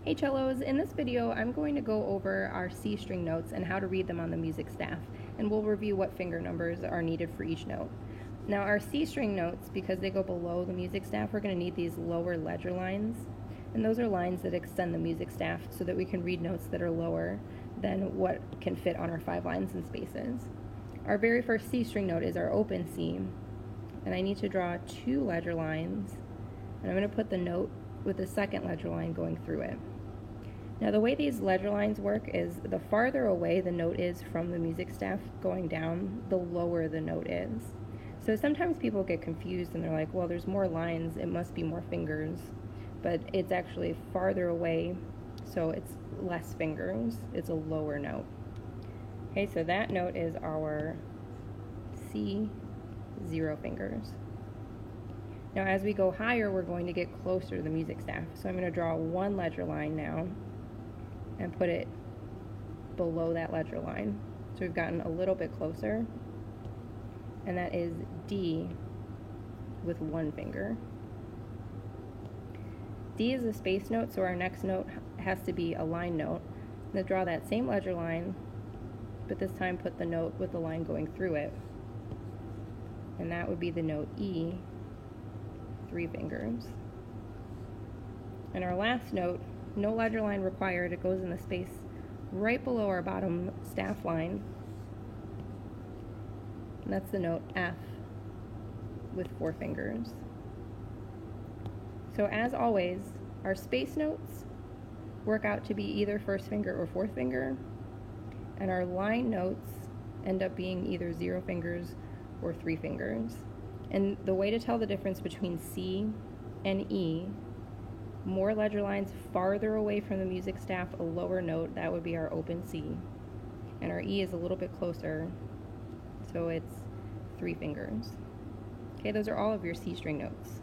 Hey cellos, in this video I'm going to go over our C string notes and how to read them on the music staff, and we'll review what finger numbers are needed for each note. Now our C string notes, because they go below the music staff, we're going to need these lower ledger lines, and those are lines that extend the music staff so that we can read notes that are lower than what can fit on our 5 lines and spaces. Our very first C string note is our open C, and I need to draw 2 ledger lines, and I'm going to put the note with the second ledger line going through it. Now the way these ledger lines work is the farther away the note is from the music staff going down, the lower the note is. So sometimes people get confused and they're like, well, there's more lines, it must be more fingers, but it's actually farther away, so it's less fingers, it's a lower note. Okay, so that note is our C, 0 fingers. Now as we go higher, we're going to get closer to the music staff. So I'm going to draw 1 ledger line now and put it below that ledger line. So we've gotten a little bit closer, and that is D with 1 finger. D is a space note, so our next note has to be a line note. I'm going to draw that same ledger line, but this time put the note with the line going through it, and that would be the note E, 3 fingers. And our last note, no ledger line required, it goes in the space right below our bottom staff line, and that's the note F with 4 fingers. So as always, our space notes work out to be either first finger or 4th finger, and our line notes end up being either 0 fingers or 3 fingers. And the way to tell the difference between C and E, more ledger lines farther away from the music staff, a lower note, that would be our open C. And our E is a little bit closer, so it's 3 fingers. Okay, those are all of your C string notes.